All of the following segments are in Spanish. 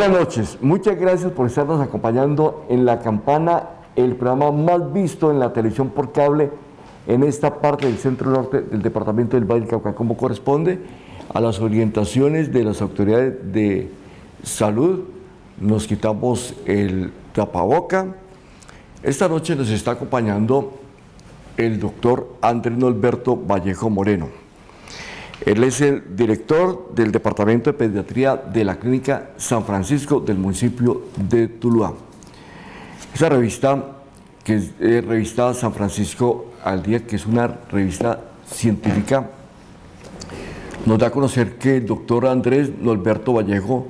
Buenas noches, muchas gracias por estarnos acompañando en La Campana, el programa más visto en la televisión por cable en esta parte del centro norte del departamento del Valle del Cauca, como corresponde a las orientaciones de las autoridades de salud. Nos quitamos el tapaboca. Esta noche nos está acompañando el doctor Andrés Norberto Vallejo Moreno. Él es el director del Departamento de Pediatría de la Clínica San Francisco del municipio de Tuluá. Esa revista, que es revista San Francisco al Día, que es una revista científica, nos da a conocer que el doctor Andrés Norberto Vallejo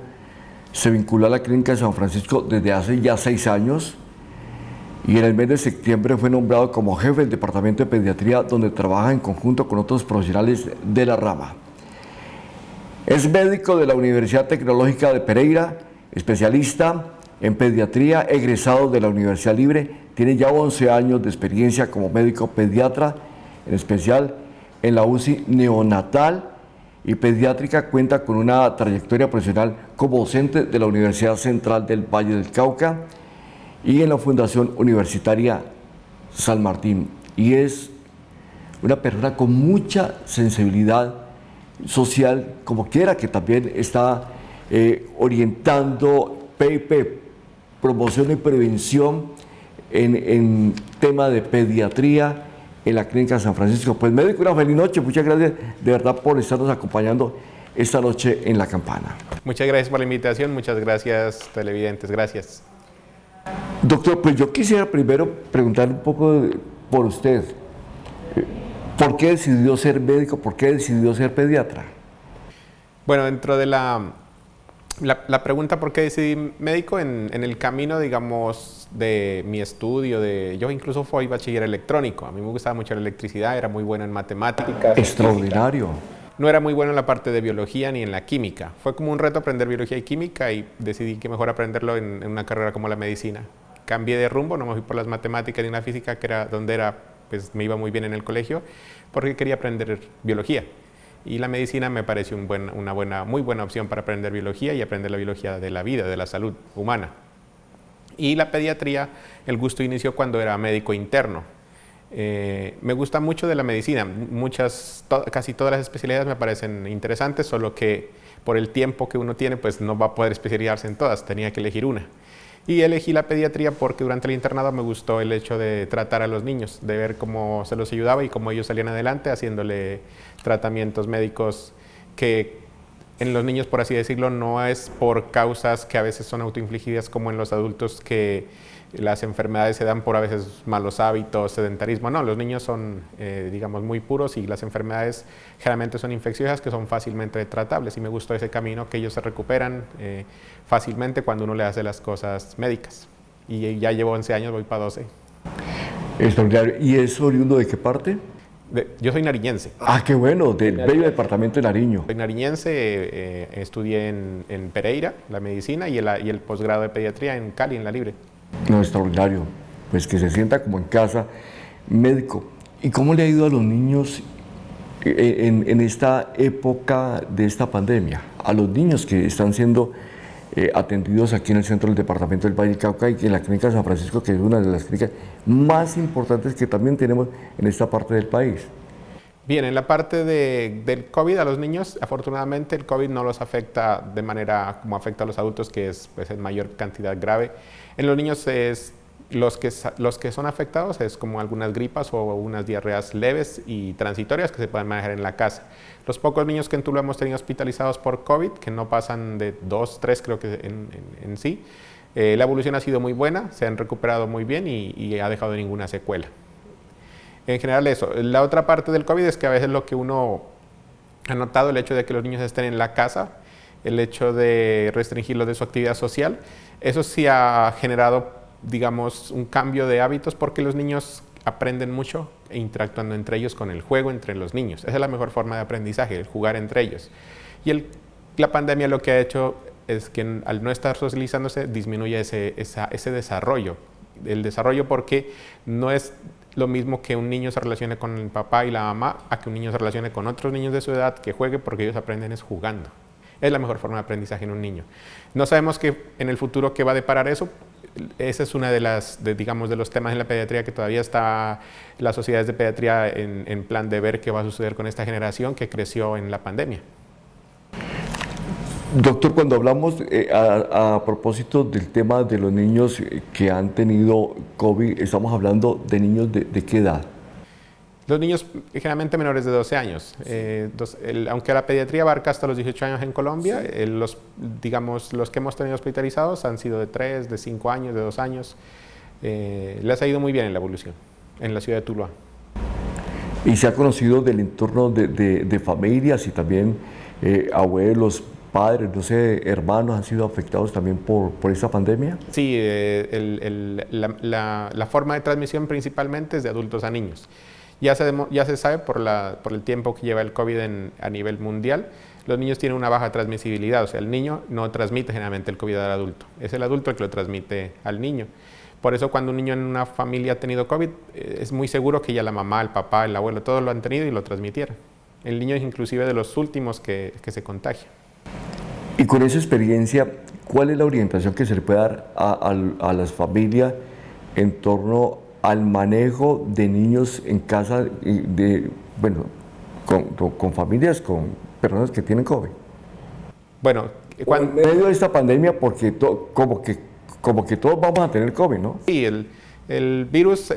se vinculó a la Clínica de San Francisco desde hace ya 6 años y en el mes de septiembre fue nombrado como jefe del Departamento de Pediatría, donde trabaja en conjunto con otros profesionales de la rama. Es médico de la Universidad Tecnológica de Pereira, especialista en pediatría, egresado de la Universidad Libre, tiene ya 11 años de experiencia como médico pediatra, en especial en la UCI neonatal y pediátrica, cuenta con una trayectoria profesional como docente de la Universidad Central del Valle del Cauca y en la Fundación Universitaria San Martín. Y es una persona con mucha sensibilidad social, como quiera, que también está orientando PIP, promoción y prevención en tema de pediatría en la Clínica San Francisco. Pues médico, una feliz noche, muchas gracias de verdad por estarnos acompañando esta noche en La Campana. Muchas gracias por la invitación, muchas gracias televidentes, gracias. Doctor, pues yo quisiera primero preguntar un poco por usted. ¿Por qué decidió ser médico? ¿Por qué decidió ser pediatra? Bueno, dentro de la pregunta por qué decidí médico, en el camino, digamos, de mi estudio, yo incluso fui bachiller electrónico. A mí me gustaba mucho la electricidad, era muy bueno en matemáticas. Extraordinario. No era muy bueno en la parte de biología ni en la química. Fue como un reto aprender biología y química y decidí que mejor aprenderlo en una carrera como la medicina. Cambié de rumbo, no me fui por las matemáticas ni la física, que era donde pues me iba muy bien en el colegio, porque quería aprender biología. Y la medicina me pareció una muy buena opción para aprender biología y aprender la biología de la vida, de la salud humana. Y la pediatría, el gusto inició cuando era médico interno. Me gusta mucho de la medicina, casi todas las especialidades me parecen interesantes, solo que por el tiempo que uno tiene, pues no va a poder especializarse en todas, tenía que elegir una. Y elegí la pediatría porque durante el internado me gustó el hecho de tratar a los niños, de ver cómo se los ayudaba y cómo ellos salían adelante haciéndole tratamientos médicos que en los niños, por así decirlo, no es por causas que a veces son autoinfligidas como en los adultos, que las enfermedades se dan por a veces malos hábitos, sedentarismo. No, los niños son, digamos, muy puros y las enfermedades generalmente son infecciosas que son fácilmente tratables. Y me gustó ese camino, que ellos se recuperan fácilmente cuando uno le hace las cosas médicas. Y ya llevo 11 años, voy para 12. Extraordinario. ¿Y es oriundo de qué parte? Yo soy nariñense. Ah, qué bueno, del bello departamento de Nariño. Soy nariñense, estudié en Pereira, la medicina, y el posgrado de pediatría en Cali, en la Libre. No, extraordinario. Pues que se sienta como en casa, médico. ¿Y cómo le ha ido a los niños en esta época de esta pandemia? A los niños que están siendo atendidos aquí en el centro del departamento del Valle del Cauca y en la Clínica San Francisco, que es una de las clínicas más importantes que también tenemos en esta parte del país. Bien, en la parte del COVID a los niños, afortunadamente el COVID no los afecta de manera como afecta a los adultos, que es pues, en mayor cantidad grave. En los niños los que son afectados es como algunas gripas o unas diarreas leves y transitorias que se pueden manejar en la casa. Los pocos niños que en Tuluá hemos tenido hospitalizados por COVID, que no pasan de 2, 3 creo que en sí, la evolución ha sido muy buena, se han recuperado muy bien y ha dejado ninguna secuela. En general eso. La otra parte del COVID es que a veces lo que uno ha notado, el hecho de que los niños estén en la casa, el hecho de restringirlos de su actividad social, eso sí ha generado, digamos, un cambio de hábitos, porque los niños aprenden mucho interactuando entre ellos con el juego entre los niños. Esa es la mejor forma de aprendizaje, el jugar entre ellos. Y la pandemia lo que ha hecho es que al no estar socializándose disminuye ese desarrollo. El desarrollo, porque no es lo mismo que un niño se relacione con el papá y la mamá a que un niño se relacione con otros niños de su edad, que juegue, porque ellos aprenden es jugando. Es la mejor forma de aprendizaje en un niño. No sabemos en el futuro qué va a deparar eso. Ese es uno digamos, de los temas en la pediatría que todavía está las sociedades de pediatría en plan de ver qué va a suceder con esta generación que creció en la pandemia. Doctor, cuando hablamos a propósito del tema de los niños que han tenido COVID, estamos hablando de niños de qué edad. Los niños generalmente menores de 12 años. Aunque la pediatría abarca hasta los 18 años en Colombia, sí. Los que hemos tenido hospitalizados han sido de 3, de 5 años, de 2 años. Les ha ido muy bien en la evolución, en la ciudad de Tuluá. ¿Y se ha conocido del entorno de familias y también abuelos, padres, no sé, hermanos han sido afectados también por esta pandemia? Sí, la forma de transmisión principalmente es de adultos a niños. Ya se sabe por el tiempo que lleva el COVID a nivel mundial, los niños tienen una baja transmisibilidad, o sea, el niño no transmite generalmente el COVID al adulto, es el adulto el que lo transmite al niño. Por eso cuando un niño en una familia ha tenido COVID, es muy seguro que ya la mamá, el papá, el abuelo, todos lo han tenido y lo transmitieron. El niño es inclusive de los últimos que se contagia. Y con esa experiencia, ¿cuál es la orientación que se le puede dar a las familias en torno al manejo de niños en casa, con familias, con personas que tienen COVID? Bueno, en medio de esta pandemia, porque como que todos vamos a tener COVID, ¿no? Sí, el virus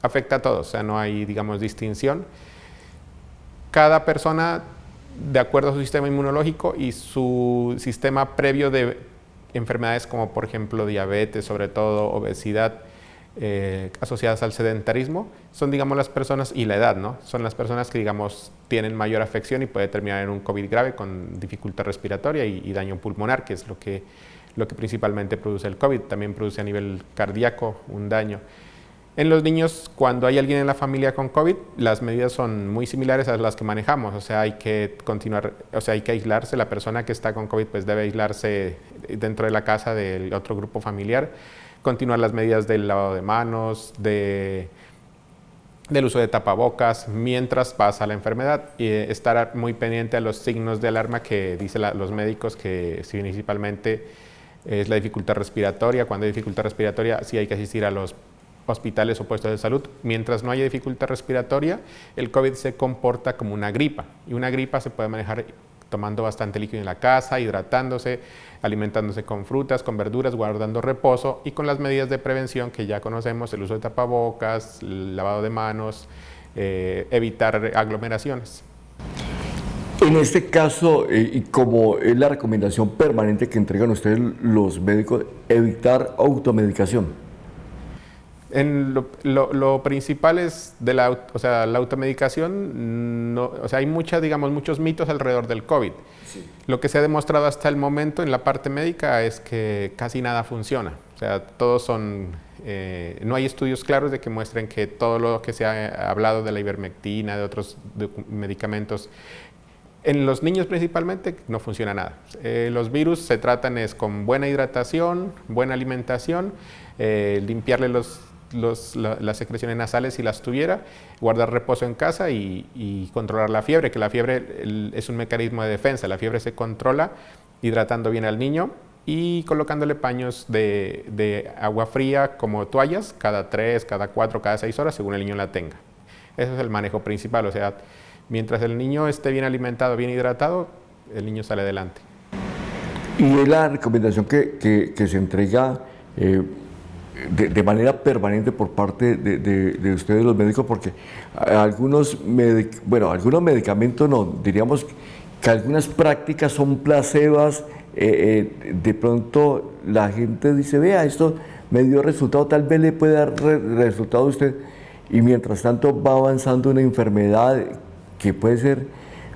afecta a todos, o sea, no hay, digamos, distinción. Cada persona, de acuerdo a su sistema inmunológico y su sistema previo de enfermedades como, por ejemplo, diabetes, sobre todo obesidad, asociadas al sedentarismo, son, digamos, las personas, y la edad, ¿no? Son las personas que, digamos, tienen mayor afección y puede terminar en un COVID grave con dificultad respiratoria y daño pulmonar, que es lo que principalmente produce el COVID. También produce a nivel cardíaco un daño. En los niños, cuando hay alguien en la familia con COVID, las medidas son muy similares a las que manejamos, o sea, hay que aislarse. La persona que está con COVID pues debe aislarse dentro de la casa del otro grupo familiar, continuar las medidas del lavado de manos, del uso de tapabocas mientras pasa la enfermedad y estar muy pendiente a los signos de alarma que dicen los médicos, que principalmente es la dificultad respiratoria. Cuando hay dificultad respiratoria sí hay que asistir a los hospitales o puestos de salud. Mientras no haya dificultad respiratoria, el COVID se comporta como una gripa, y una gripa se puede manejar tomando bastante líquido en la casa, hidratándose, alimentándose con frutas, con verduras, guardando reposo y con las medidas de prevención que ya conocemos: el uso de tapabocas, el lavado de manos, evitar aglomeraciones. En este caso, y como es la recomendación permanente que entregan ustedes los médicos, evitar automedicación. Lo principal es la automedicación. Hay muchos mitos alrededor del COVID. Sí. Lo que se ha demostrado hasta el momento en la parte médica es que casi nada funciona. O sea, no hay estudios claros de que muestren que todo lo que se ha hablado de la ivermectina, de otros medicamentos, en los niños principalmente no funciona nada. Los virus se tratan con buena hidratación, buena alimentación, limpiarle las secreciones nasales si las tuviera, guardar reposo en casa y controlar la fiebre, que la fiebre es un mecanismo de defensa. La fiebre se controla hidratando bien al niño y colocándole paños de agua fría como toallas cada 3, cada 4, cada 6 horas según el niño la tenga. Ese es el manejo principal, o sea, mientras el niño esté bien alimentado, bien hidratado, el niño sale adelante. Y es la recomendación que se entrega de manera permanente por parte de ustedes los médicos, porque algunos medicamentos no, diríamos que algunas prácticas son placebas. De pronto la gente dice, vea, esto me dio resultado, tal vez le puede dar resultado a usted, y mientras tanto va avanzando una enfermedad que puede ser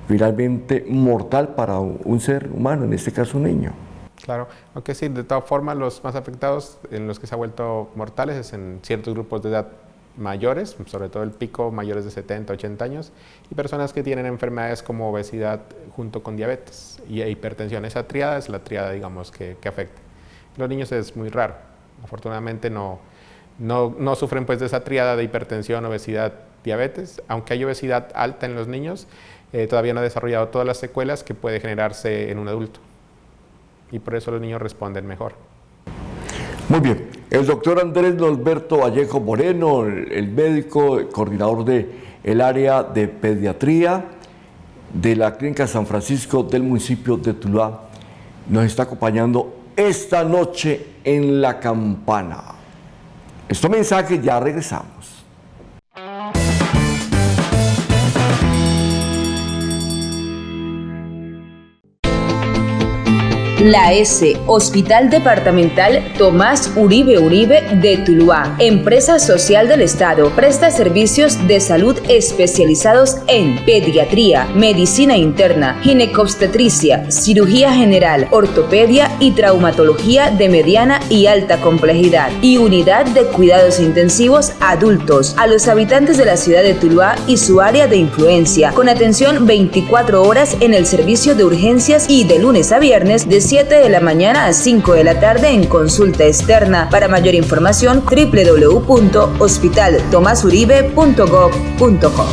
finalmente mortal para un ser humano, en este caso un niño. Claro, aunque sí, de todas formas los más afectados, en los que se ha vuelto mortales, es en ciertos grupos de edad mayores, sobre todo el pico, mayores de 70, 80 años, y personas que tienen enfermedades como obesidad junto con diabetes y hipertensión. Esa triada es la triada, digamos, que afecta. Los niños es muy raro, afortunadamente no sufren pues de esa triada de hipertensión, obesidad, diabetes, aunque hay obesidad alta en los niños, todavía no ha desarrollado todas las secuelas que puede generarse en un adulto. Y por eso los niños responden mejor. Muy bien. El doctor Andrés Norberto Vallejo Moreno, el médico, coordinador del área de pediatría de la Clínica San Francisco del municipio de Tuluá, nos está acompañando esta noche en La Campana. Este mensaje, ya regresamos. La S, Hospital Departamental Tomás Uribe Uribe de Tuluá, empresa social del Estado, presta servicios de salud especializados en pediatría, medicina interna, ginecobstetricia, cirugía general, ortopedia y traumatología de mediana y alta complejidad, y unidad de cuidados intensivos adultos a los habitantes de la ciudad de Tuluá y su área de influencia, con atención 24 horas en el servicio de urgencias y de lunes a viernes de 7 de la mañana a 5 de la tarde en consulta externa. Para mayor información, www.hospitaltomasuribe.gov.co.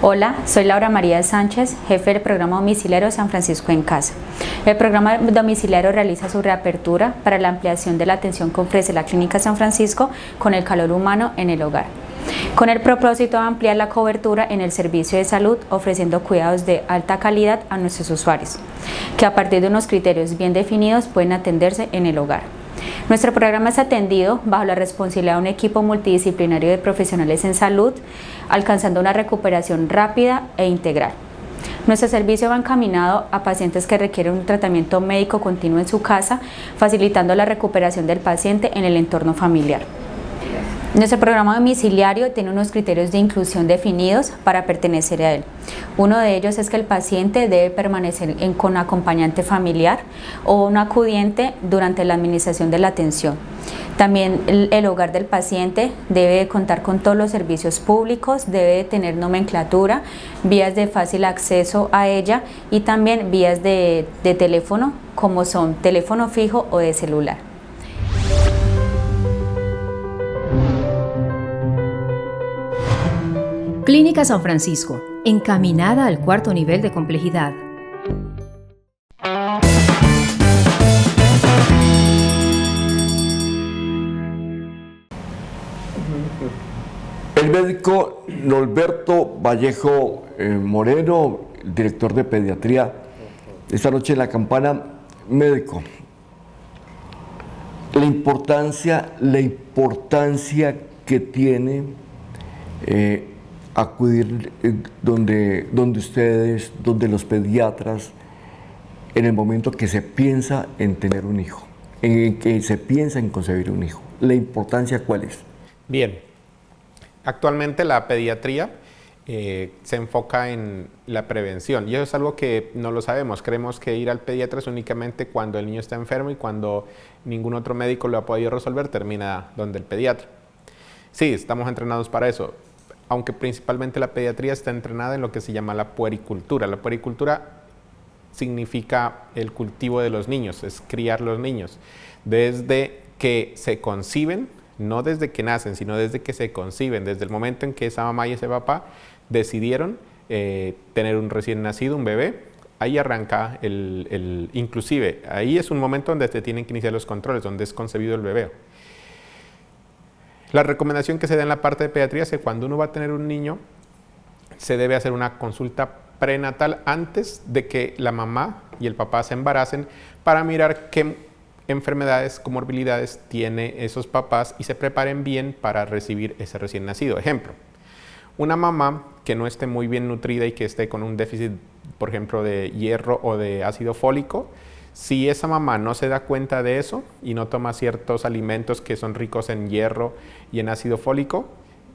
Hola, soy Laura María Sánchez, jefe del programa domiciliario San Francisco en Casa. El programa domiciliario realiza su reapertura para la ampliación de la atención que ofrece la Clínica San Francisco con el calor humano en el hogar, con el propósito de ampliar la cobertura en el servicio de salud, ofreciendo cuidados de alta calidad a nuestros usuarios, que a partir de unos criterios bien definidos pueden atenderse en el hogar. Nuestro programa es atendido bajo la responsabilidad de un equipo multidisciplinario de profesionales en salud, alcanzando una recuperación rápida e integral. Nuestro servicio va encaminado a pacientes que requieren un tratamiento médico continuo en su casa, facilitando la recuperación del paciente en el entorno familiar. Nuestro programa domiciliario tiene unos criterios de inclusión definidos para pertenecer a él. Uno de ellos es que el paciente debe permanecer con acompañante familiar o un acudiente durante la administración de la atención. También el hogar del paciente debe contar con todos los servicios públicos, debe tener nomenclatura, vías de fácil acceso a ella y también vías de teléfono, como son teléfono fijo o de celular. Clínica San Francisco, encaminada al 4º nivel de complejidad. El médico Norberto Vallejo Moreno, director de pediatría, esta noche en La Campana. Médico, la importancia que tiene acudir donde ustedes, donde los pediatras, en el momento que se piensa en tener un hijo, en que se piensa en concebir un hijo. ¿La importancia cuál es? Bien, actualmente la pediatría se enfoca en la prevención y eso es algo que no lo sabemos. Creemos que ir al pediatra es únicamente cuando el niño está enfermo y cuando ningún otro médico lo ha podido resolver, termina donde el pediatra. Sí, estamos entrenados para eso, aunque principalmente la pediatría está entrenada en lo que se llama la puericultura. La puericultura significa el cultivo de los niños, es criar los niños. Desde que se conciben, no desde que nacen, sino desde que se conciben, desde el momento en que esa mamá y ese papá decidieron tener un recién nacido, un bebé, ahí arranca inclusive, ahí es un momento donde se tienen que iniciar los controles, donde es concebido el bebé. La recomendación que se da en la parte de pediatría es que cuando uno va a tener un niño, se debe hacer una consulta prenatal antes de que la mamá y el papá se embaracen para mirar qué enfermedades, comorbilidades tiene esos papás y se preparen bien para recibir ese recién nacido. Ejemplo, una mamá que no esté muy bien nutrida y que esté con un déficit, por ejemplo, de hierro o de ácido fólico, si esa mamá no se da cuenta de eso y no toma ciertos alimentos que son ricos en hierro y en ácido fólico,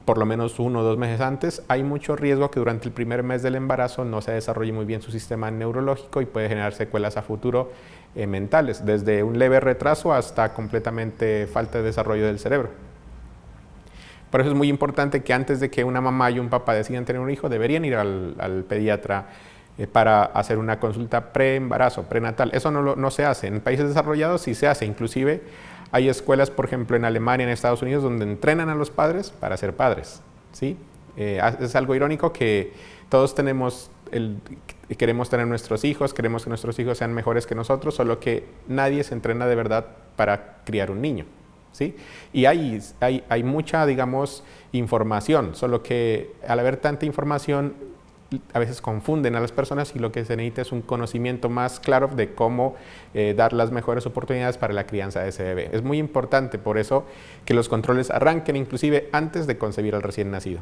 por lo menos 1 o 2 meses antes, hay mucho riesgo que durante el primer mes del embarazo no se desarrolle muy bien su sistema neurológico y puede generar secuelas a futuro mentales, desde un leve retraso hasta completamente falta de desarrollo del cerebro. Por eso es muy importante que antes de que una mamá y un papá decidan tener un hijo, deberían ir al pediatra para hacer una consulta pre-embarazo, prenatal. Eso no se hace. En países desarrollados sí se hace. Inclusive hay escuelas, por ejemplo, en Alemania, en Estados Unidos, donde entrenan a los padres para ser padres, ¿sí? Es algo irónico que todos queremos tener nuestros hijos, queremos que nuestros hijos sean mejores que nosotros, solo que nadie se entrena de verdad para criar un niño, ¿sí? Y hay mucha, digamos, información, solo que al haber tanta información, a veces confunden a las personas y lo que se necesita es un conocimiento más claro de cómo dar las mejores oportunidades para la crianza de ese bebé. Es muy importante por eso que los controles arranquen inclusive antes de concebir al recién nacido.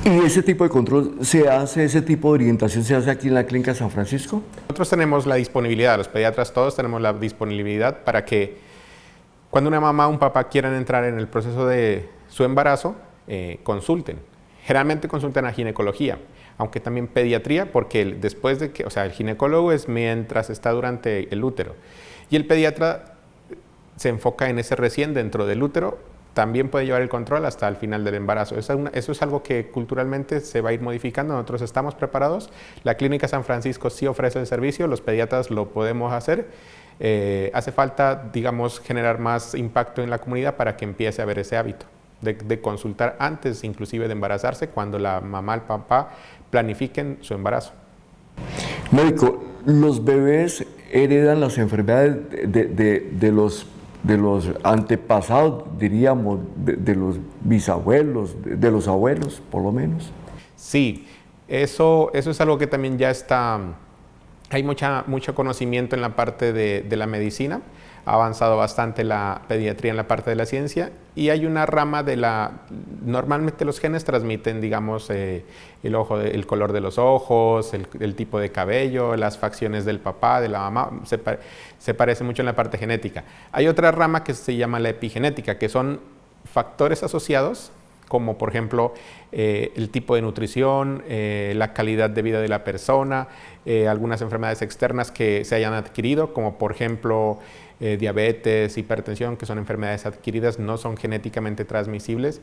¿Y ese tipo de control se hace, ese tipo de orientación se hace aquí en la Clínica San Francisco? Nosotros tenemos la disponibilidad, los pediatras todos tenemos la disponibilidad para que cuando una mamá o un papá quieran entrar en el proceso de su embarazo, consulten. Generalmente consultan a ginecología, aunque también pediatría, porque después de que, o sea, el ginecólogo es mientras está durante el útero y el pediatra se enfoca en ese recién dentro del útero, también puede llevar el control hasta el final del embarazo. Eso es algo que culturalmente se va a ir modificando, nosotros estamos preparados, la Clínica San Francisco sí ofrece el servicio, los pediatras lo podemos hacer, hace falta, digamos, generar más impacto en la comunidad para que empiece a haber ese hábito. De consultar antes inclusive de embarazarse cuando la mamá y el papá planifiquen su embarazo. Médico, ¿los bebés heredan las enfermedades de los antepasados, diríamos, de los bisabuelos, de los abuelos, por lo menos? Sí, eso es algo que también ya está, hay mucho conocimiento en la parte de la medicina. Ha avanzado bastante la pediatría en la parte de la ciencia y hay una rama normalmente los genes transmiten, digamos, el color de los ojos, el tipo de cabello, las facciones del papá, de la mamá, se parece mucho en la parte genética. Hay otra rama que se llama la epigenética, que son factores asociados, como por ejemplo el tipo de nutrición, la calidad de vida de la persona, algunas enfermedades externas que se hayan adquirido, como por ejemplo diabetes, hipertensión, que son enfermedades adquiridas, no son genéticamente transmisibles,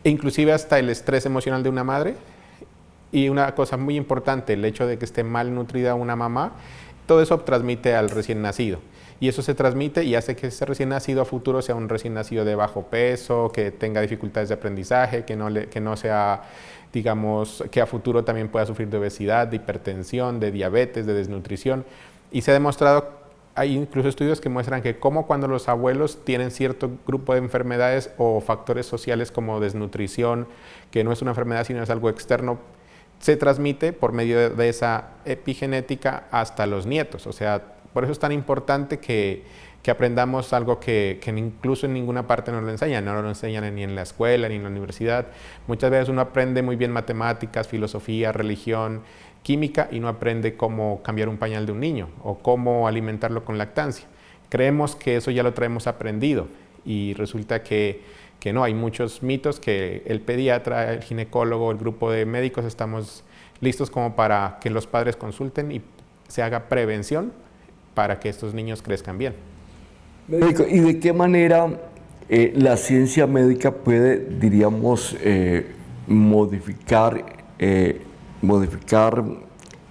e inclusive hasta el estrés emocional de una madre. Y una cosa muy importante, el hecho de que esté mal nutrida una mamá, todo eso transmite al recién nacido. Y eso se transmite y hace que ese recién nacido a futuro sea un recién nacido de bajo peso, que tenga dificultades de aprendizaje, que no sea, digamos, que a futuro también pueda sufrir de obesidad, de hipertensión, de diabetes, de desnutrición. Y se ha demostrado, hay incluso estudios que muestran que como cuando los abuelos tienen cierto grupo de enfermedades o factores sociales como desnutrición, que no es una enfermedad sino es algo externo, se transmite por medio de esa epigenética hasta los nietos. O sea, por eso es tan importante que aprendamos algo que incluso en ninguna parte nos lo enseñan, no lo enseñan ni en la escuela ni en la universidad. Muchas veces uno aprende muy bien matemáticas, filosofía, religión, química y no aprende cómo cambiar un pañal de un niño o cómo alimentarlo con lactancia. Creemos que eso ya lo traemos aprendido y resulta que no, hay muchos mitos que el pediatra, el ginecólogo, el grupo de médicos estamos listos como para que los padres consulten y se haga prevención para que estos niños crezcan bien. Médico, ¿y de qué manera la ciencia médica puede, diríamos, modificar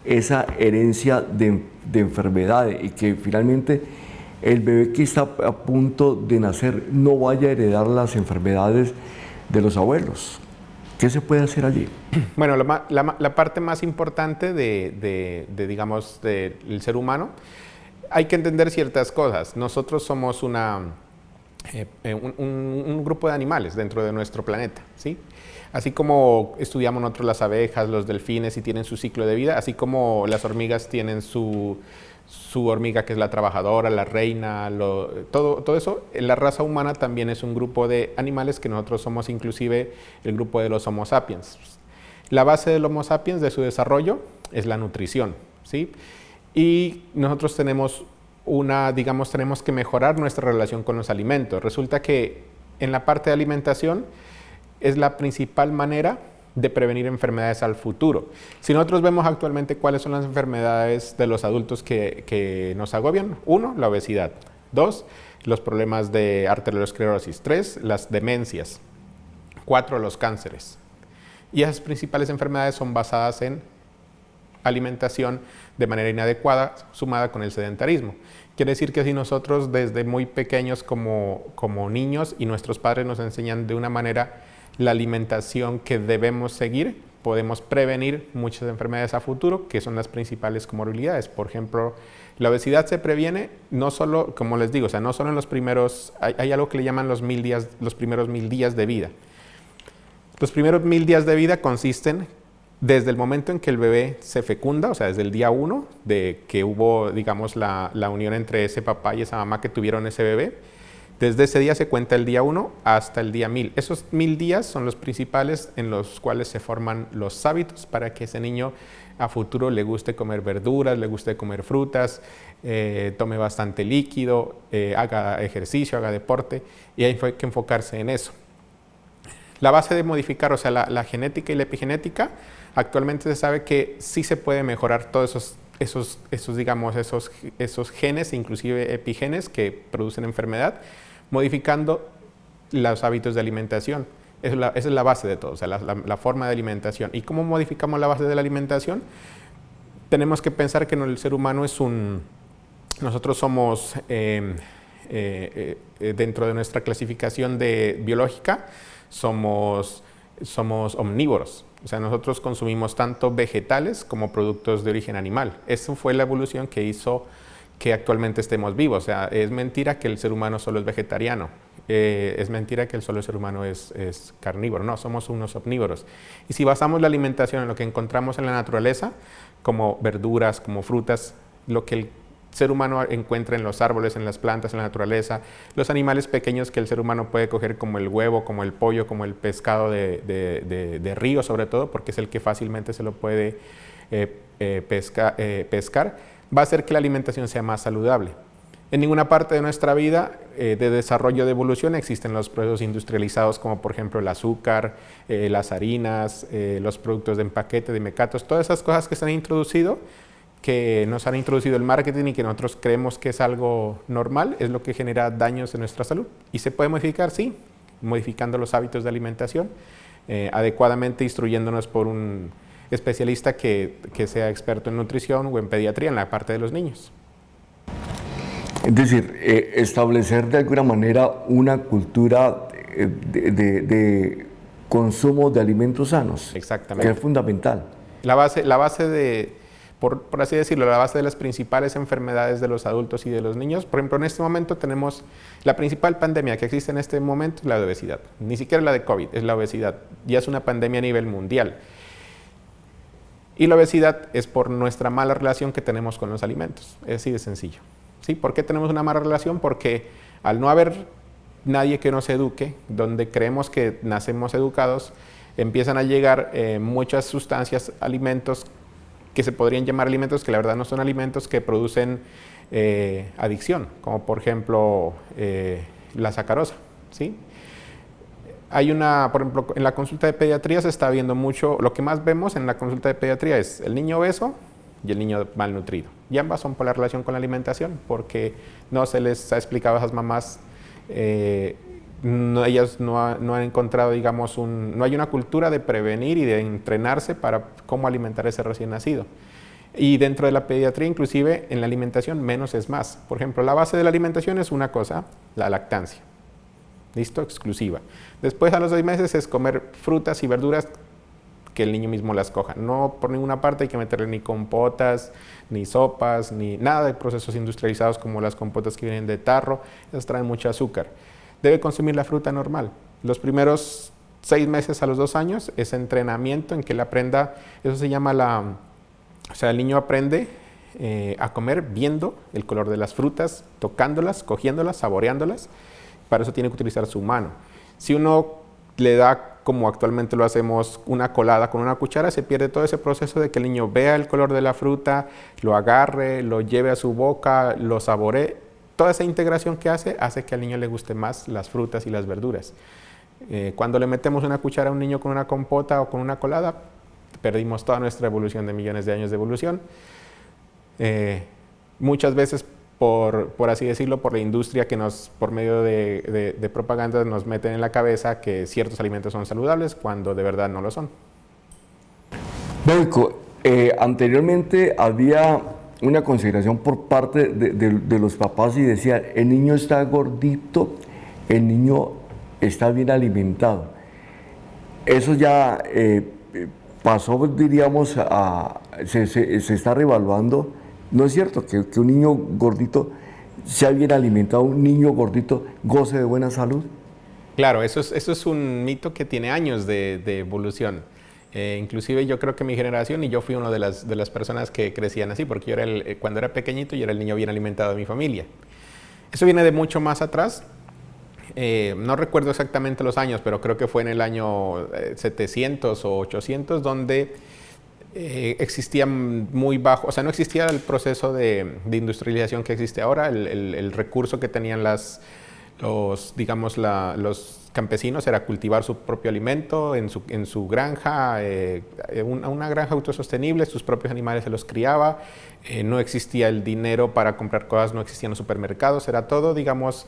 esa herencia de enfermedades y que finalmente el bebé que está a punto de nacer no vaya a heredar las enfermedades de los abuelos? ¿Qué se puede hacer allí? Bueno, la parte más importante digamos, del ser humano, hay que entender ciertas cosas. Nosotros somos un grupo de animales dentro de nuestro planeta, ¿sí? Así como estudiamos nosotros las abejas, los delfines y tienen su ciclo de vida, así como las hormigas tienen su hormiga que es la trabajadora, la reina, todo eso, la raza humana también es un grupo de animales que nosotros somos inclusive el grupo de los Homo sapiens. La base del Homo sapiens, de su desarrollo, es la nutrición, ¿sí? Y nosotros tenemos tenemos que mejorar nuestra relación con los alimentos. Resulta que en la parte de alimentación es la principal manera de prevenir enfermedades al futuro. Si nosotros vemos actualmente cuáles son las enfermedades de los adultos que nos agobian, 1, la obesidad, 2, los problemas de arteriosclerosis, 3, las demencias, 4, los cánceres. Y esas principales enfermedades son basadas en alimentación de manera inadecuada, sumada con el sedentarismo. Quiere decir que si nosotros desde muy pequeños como niños y nuestros padres nos enseñan de una manera la alimentación que debemos seguir, podemos prevenir muchas enfermedades a futuro, que son las principales comorbilidades. Por ejemplo, la obesidad se previene no solo, como les digo, o sea, no solo en los primeros, hay algo que le llaman los primeros 1000 días de vida. Los primeros 1000 días de vida consisten desde el momento en que el bebé se fecunda, o sea, desde el día 1 de que hubo, digamos, la unión entre ese papá y esa mamá que tuvieron ese bebé. Desde ese día se cuenta el día 1 hasta el día 1000. Esos 1000 días son los principales en los cuales se forman los hábitos para que ese niño a futuro le guste comer verduras, le guste comer frutas, tome bastante líquido, haga ejercicio, haga deporte, y hay que enfocarse en eso. La base de modificar, o sea, la genética y la epigenética, actualmente se sabe que sí se puede mejorar todos esos genes, inclusive epigenes que producen enfermedad, modificando los hábitos de alimentación. Esa es la base de todo, o sea, la forma de alimentación. ¿Y cómo modificamos la base de la alimentación? Tenemos que pensar que el ser humano nosotros somos, dentro de nuestra clasificación biológica, somos omnívoros. O sea, nosotros consumimos tanto vegetales como productos de origen animal. Esa fue la evolución que hizo que actualmente estemos vivos. O sea, es mentira que el ser humano solo es vegetariano. Es mentira que el ser humano es carnívoro. No, somos unos omnívoros. Y si basamos la alimentación en lo que encontramos en la naturaleza, como verduras, como frutas, lo que el ser humano encuentra en los árboles, en las plantas, en la naturaleza, los animales pequeños que el ser humano puede coger como el huevo, como el pollo, como el pescado de río sobre todo, porque es el que fácilmente se lo puede pescar, va a hacer que la alimentación sea más saludable. En ninguna parte de nuestra vida de desarrollo de evolución existen los procesos industrializados como por ejemplo el azúcar, las harinas, los productos de empaquete, de mecatos, todas esas cosas que se han introducido, que nos han introducido el marketing y que nosotros creemos que es algo normal, es lo que genera daños en nuestra salud. ¿Y se puede modificar? Sí, modificando los hábitos de alimentación, adecuadamente instruyéndonos por un especialista que sea experto en nutrición o en pediatría en la parte de los niños. Es decir, establecer de alguna manera una cultura de consumo de alimentos sanos. Exactamente. Que es fundamental. La base de... Por así decirlo, la base de las principales enfermedades de los adultos y de los niños. Por ejemplo, en este momento tenemos la principal pandemia que existe en este momento, es la de obesidad. Ni siquiera la de COVID, es la obesidad. Ya es una pandemia a nivel mundial. Y la obesidad es por nuestra mala relación que tenemos con los alimentos. Es así de sencillo. ¿Sí? ¿Por qué tenemos una mala relación? Porque al no haber nadie que nos eduque, donde creemos que nacemos educados, empiezan a llegar muchas sustancias, alimentos que se podrían llamar alimentos que la verdad no son alimentos, que producen adicción, como por ejemplo la sacarosa, ¿sí? Hay por ejemplo, en la consulta de pediatría se está viendo mucho, lo que más vemos en la consulta de pediatría es el niño obeso y el niño malnutrido. Y ambas son por la relación con la alimentación, porque no se les ha explicado a esas mamás, ellas no han encontrado, digamos, no hay una cultura de prevenir y de entrenarse para cómo alimentar a ese recién nacido. Y dentro de la pediatría, inclusive, en la alimentación, menos es más. Por ejemplo, la base de la alimentación es una cosa, la lactancia. ¿Listo? Exclusiva. Después, a los 6 meses, es comer frutas y verduras que el niño mismo las coja. No por ninguna parte hay que meterle ni compotas, ni sopas, ni nada de procesos industrializados como las compotas que vienen de tarro. Esas traen mucho azúcar. debe consumir la fruta normal. Los primeros 6 meses a los 2 años es entrenamiento en que él aprenda, eso se llama o sea, el niño aprende a comer viendo el color de las frutas, tocándolas, cogiéndolas, saboreándolas. Para eso tiene que utilizar su mano. Si uno le da, como actualmente lo hacemos, una colada con una cuchara, se pierde todo ese proceso de que el niño vea el color de la fruta, lo agarre, lo lleve a su boca, lo saboree. Toda esa integración que hace que al niño le guste más las frutas y las verduras. Cuando le metemos una cuchara a un niño con una compota o con una colada, perdimos toda nuestra evolución de millones de años de evolución. Muchas veces, por así decirlo, por la industria que por medio de propaganda nos meten en la cabeza que ciertos alimentos son saludables cuando de verdad no lo son. Médico, anteriormente había una consideración por parte de los papás y decían, el niño está gordito, el niño está bien alimentado. Eso ya pasó, diríamos, se está revaluando. ¿No es cierto que un niño gordito sea bien alimentado, un niño gordito goce de buena salud? Claro, eso es un mito que tiene años de evolución. Inclusive yo creo que mi generación, y yo fui una de las personas que crecían así, porque yo cuando era pequeñito yo era el niño bien alimentado de mi familia. Eso viene de mucho más atrás. No recuerdo exactamente los años, pero creo que fue en el año 700 o 800, donde existía muy bajo, o sea, no existía el proceso de industrialización que existe ahora. El recurso que tenían los campesinos era cultivar su propio alimento en su granja, una granja autosostenible, sus propios animales se los criaba, no existía el dinero para comprar cosas, no existían los supermercados, era todo, digamos,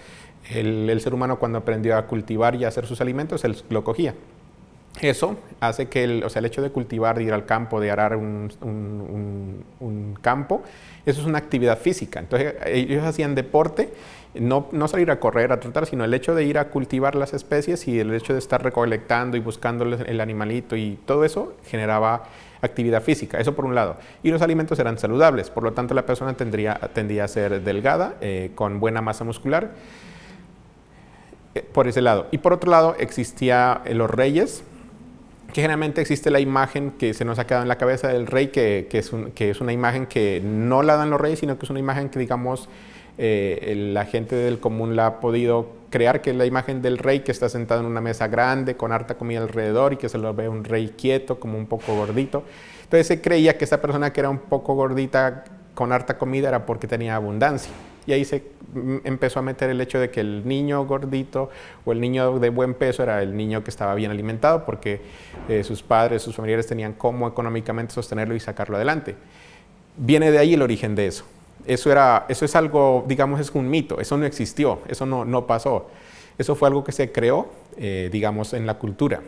el ser humano cuando aprendió a cultivar y a hacer sus alimentos, él lo cogía. Eso hace que el hecho de cultivar, de ir al campo, de arar un campo, eso es una actividad física. Entonces ellos hacían deporte, no salir a correr, a trotar, sino el hecho de ir a cultivar las especies y el hecho de estar recolectando y buscando el animalito y todo eso generaba actividad física, eso por un lado. Y los alimentos eran saludables, por lo tanto la persona tendía a ser delgada, con buena masa muscular, por ese lado. Y por otro lado existían los reyes, que generalmente existe la imagen que se nos ha quedado en la cabeza del rey, que es una imagen que no la dan los reyes, sino que es una imagen que, digamos, la gente del común la ha podido crear, que es la imagen del rey que está sentado en una mesa grande, con harta comida alrededor y que se lo ve un rey quieto, como un poco gordito. Entonces se creía que esa persona que era un poco gordita, con harta comida, era porque tenía abundancia. Y ahí se empezó a meter el hecho de que el niño gordito o el niño de buen peso era el niño que estaba bien alimentado porque sus padres, sus familiares tenían cómo económicamente sostenerlo y sacarlo adelante. Viene de ahí el origen de eso. Eso es algo, digamos, es un mito, eso no existió, eso no pasó. Eso fue algo que se creó, digamos, en la cultura.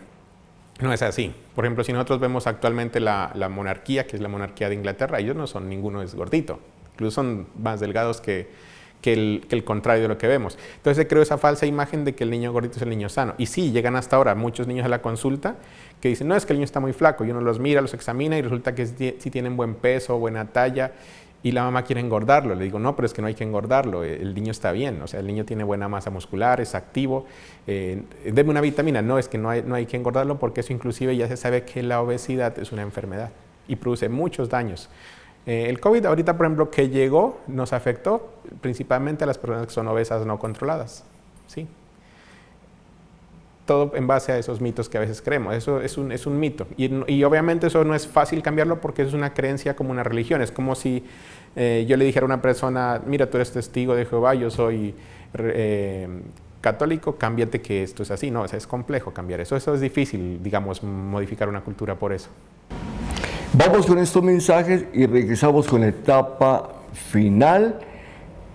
No es así. Por ejemplo, si nosotros vemos actualmente la monarquía, que es la monarquía de Inglaterra, ellos no son, ninguno es gordito. Incluso son más delgados que el contrario de lo que vemos. Entonces se creó esa falsa imagen de que el niño gordito es el niño sano. Y sí, llegan hasta ahora muchos niños a la consulta que dicen, no, es que el niño está muy flaco. Y uno los mira, los examina y resulta que sí tienen buen peso, buena talla. Y la mamá quiere engordarlo. Le digo, no, pero es que no hay que engordarlo. El niño está bien. O sea, el niño tiene buena masa muscular, es activo. Deme una vitamina. No, es que no hay que engordarlo porque eso inclusive ya se sabe que la obesidad es una enfermedad y produce muchos daños. El COVID ahorita, por ejemplo, que llegó, nos afectó principalmente a las personas que son obesas no controladas, ¿sí? Todo en base a esos mitos que a veces creemos. Eso es un mito. Y obviamente eso no es fácil cambiarlo porque es una creencia como una religión. Es como si yo le dijera a una persona, mira, tú eres testigo de Jehová, yo soy católico, cámbiate que esto es así. No, o sea, es complejo cambiar eso. Eso es difícil, digamos, modificar una cultura por eso. Vamos con estos mensajes y regresamos con la etapa final.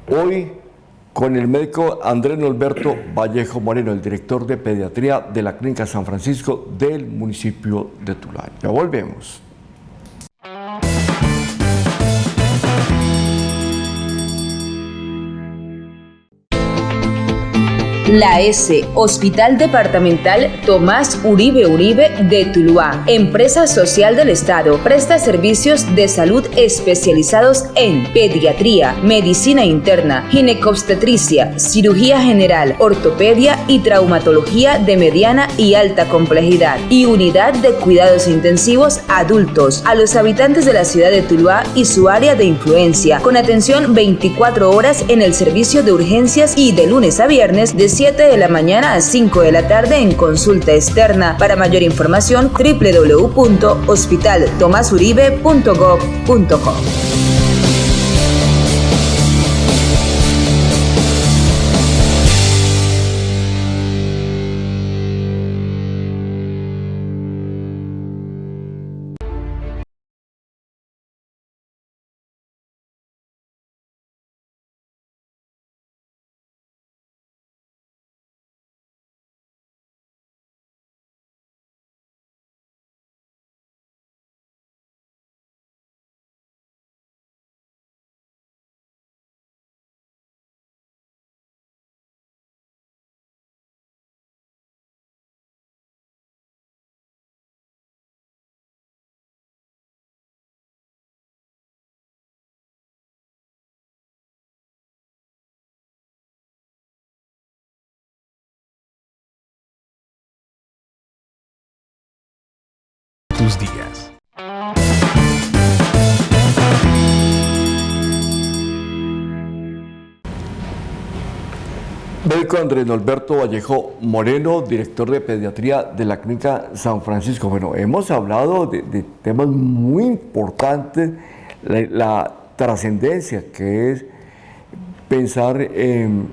Hoy con el médico Andrés Norberto Vallejo Moreno, el director de pediatría de la Clínica San Francisco del municipio de Tuluá. Ya volvemos. La S, Hospital Departamental Tomás Uribe Uribe de Tuluá, empresa social del Estado, presta servicios de salud especializados en pediatría, medicina interna, ginecobstetricia, cirugía general, ortopedia y traumatología de mediana y alta complejidad, y unidad de cuidados intensivos adultos a los habitantes de la ciudad de Tuluá y su área de influencia, con atención 24 horas en el servicio de urgencias y de lunes a viernes de 7 de la mañana a 5 de la tarde en consulta externa. Para mayor información, www.hospitaltomasuribe.gov.co. Tus días. Médico Andrés Norberto Vallejo Moreno, director de pediatría de la Clínica San Francisco. Bueno, hemos hablado de temas muy importantes, la trascendencia que es pensar en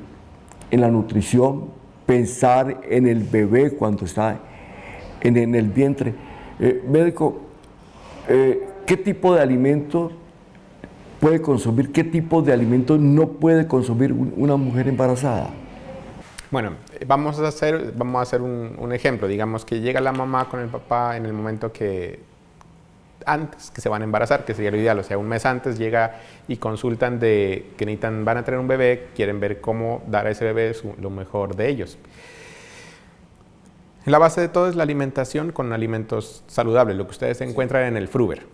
la nutrición, pensar en el bebé cuando está en el vientre. Médico, ¿qué tipo de alimentos puede consumir, qué tipo de alimentos no puede consumir una mujer embarazada? Bueno, vamos a hacer un ejemplo. Digamos que llega la mamá con el papá en el momento antes que se van a embarazar, que sería lo ideal, o sea, un mes antes llega y consultan de que van a tener un bebé, quieren ver cómo dar a ese bebé lo mejor de ellos. La base de todo es la alimentación con alimentos saludables, lo que ustedes encuentran en el Fruver.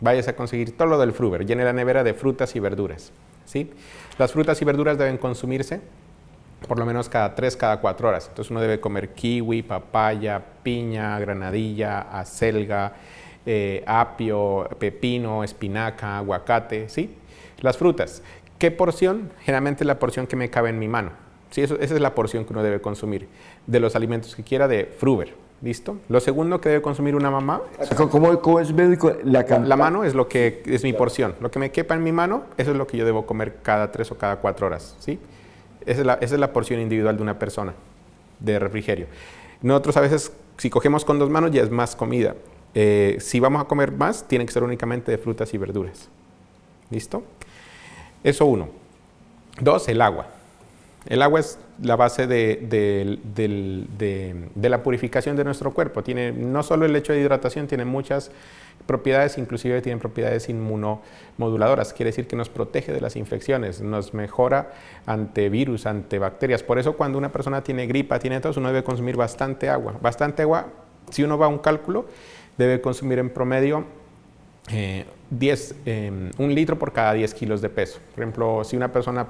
Váyase a conseguir todo lo del Fruver, llene la nevera de frutas y verduras, ¿sí? Las frutas y verduras deben consumirse por lo menos cada 3, cada 4 horas. Entonces uno debe comer kiwi, papaya, piña, granadilla, acelga, apio, pepino, espinaca, aguacate, ¿sí? Las frutas. ¿Qué porción? Generalmente la porción que me cabe en mi mano. Sí, esa es la porción que uno debe consumir de los alimentos que quiera de Fruver. ¿Listo? Lo segundo que debe consumir una mamá... ¿Cómo es, médico? La mano es lo que es mi porción. Lo que me quepa en mi mano, eso es lo que yo debo comer cada 3 o cada 4 horas, ¿sí? Esa es la porción individual de una persona de refrigerio. Nosotros a veces, si cogemos con 2 manos, ya es más comida. Si vamos a comer más, tiene que ser únicamente de frutas y verduras. ¿Listo? Eso 1. 2, el agua. El agua es la base de la purificación de nuestro cuerpo. Tiene no solo el hecho de hidratación, tiene muchas propiedades, inclusive tiene propiedades inmunomoduladoras. Quiere decir que nos protege de las infecciones, nos mejora ante virus, ante bacterias. Por eso cuando una persona tiene gripa, tiene tos, uno debe consumir bastante agua. Bastante agua, si uno va a un cálculo, debe consumir en promedio 1 litro por cada 10 kilos de peso. Por ejemplo, si una persona...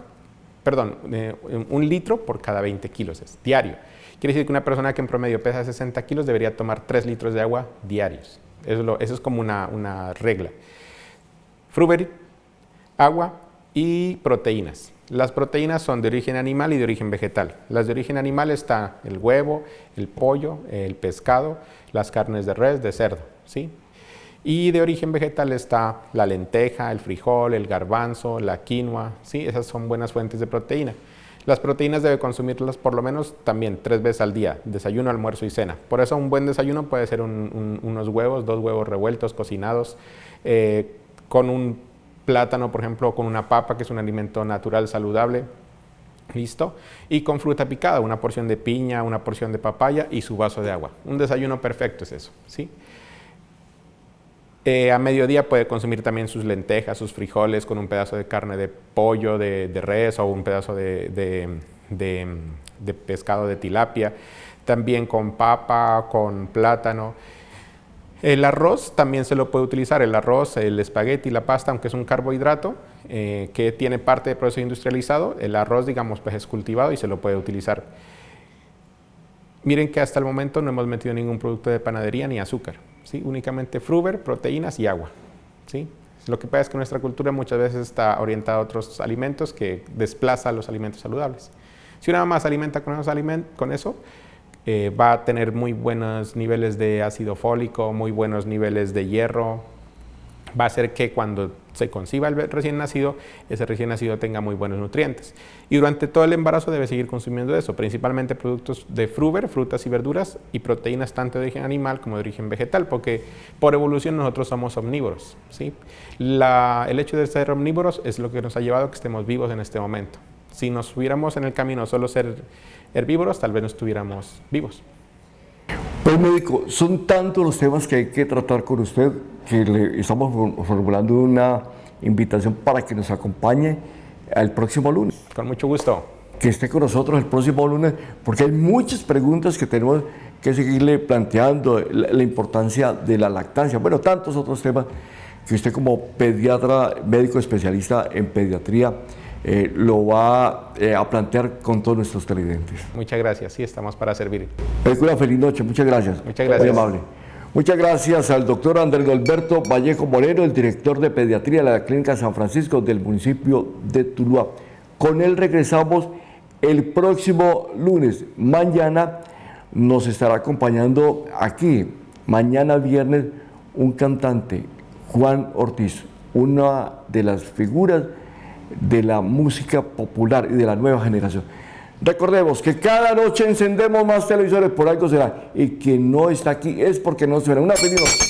1 litro por cada 20 kilos, es diario. Quiere decir que una persona que en promedio pesa 60 kilos debería tomar 3 litros de agua diarios. Eso es como una regla. Fruver, agua y proteínas. Las proteínas son de origen animal y de origen vegetal. Las de origen animal está el huevo, el pollo, el pescado, las carnes de res, de cerdo, ¿sí? Y de origen vegetal está la lenteja, el frijol, el garbanzo, la quinoa, ¿sí? Esas son buenas fuentes de proteína. Las proteínas debe consumirlas por lo menos también 3 veces al día, desayuno, almuerzo y cena. Por eso un buen desayuno puede ser unos huevos, 2 huevos revueltos, cocinados, con un plátano, por ejemplo, con una papa, que es un alimento natural, saludable. ¿Listo? Y con fruta picada, una porción de piña, una porción de papaya y su vaso de agua. Un desayuno perfecto es eso, ¿sí? A mediodía puede consumir también sus lentejas, sus frijoles con un pedazo de carne de pollo, de res o un pedazo de pescado de tilapia. También con papa, con plátano. El arroz también se lo puede utilizar. El arroz, el espagueti, la pasta, aunque es un carbohidrato que tiene parte de proceso industrializado, el arroz, digamos, pues es cultivado y se lo puede utilizar. Miren que hasta el momento no hemos metido ningún producto de panadería ni azúcar, ¿sí? Únicamente fruver, proteínas y agua, ¿sí? Lo que pasa es que nuestra cultura muchas veces está orientada a otros alimentos que desplaza los alimentos saludables. Si una mamá se alimenta con eso, va a tener muy buenos niveles de ácido fólico, muy buenos niveles de hierro. Va a hacer que cuando se conciba el recién nacido, ese recién nacido tenga muy buenos nutrientes. Y durante todo el embarazo debe seguir consumiendo eso, principalmente productos de fruver, frutas y verduras, y proteínas tanto de origen animal como de origen vegetal, porque por evolución nosotros somos omnívoros, ¿sí? El hecho de ser omnívoros es lo que nos ha llevado a que estemos vivos en este momento. Si nos hubiéramos en el camino solo ser herbívoros, tal vez no estuviéramos vivos. Pues médico, son tantos los temas que hay que tratar con usted que le estamos formulando una invitación para que nos acompañe el próximo lunes. Con mucho gusto. Que esté con nosotros el próximo lunes, porque hay muchas preguntas que tenemos que seguirle planteando, la importancia de la lactancia, bueno, tantos otros temas que usted como pediatra, médico especialista en pediatría, lo va a plantear con todos nuestros televidentes. Muchas gracias, sí, estamos para servir. Una feliz noche, muchas gracias. Muchas gracias. Muy amable. Muchas gracias al doctor Andrés Alberto Vallejo Moreno, el director de pediatría de la Clínica San Francisco del municipio de Tuluá. Con él regresamos el próximo lunes. Mañana nos estará acompañando aquí, mañana viernes, un cantante, Juan Ortiz, una de las figuras de la música popular y de la nueva generación. Recordemos que cada noche encendemos más televisores, por algo será, y quien no está aquí es porque no suena. Una feliz noche.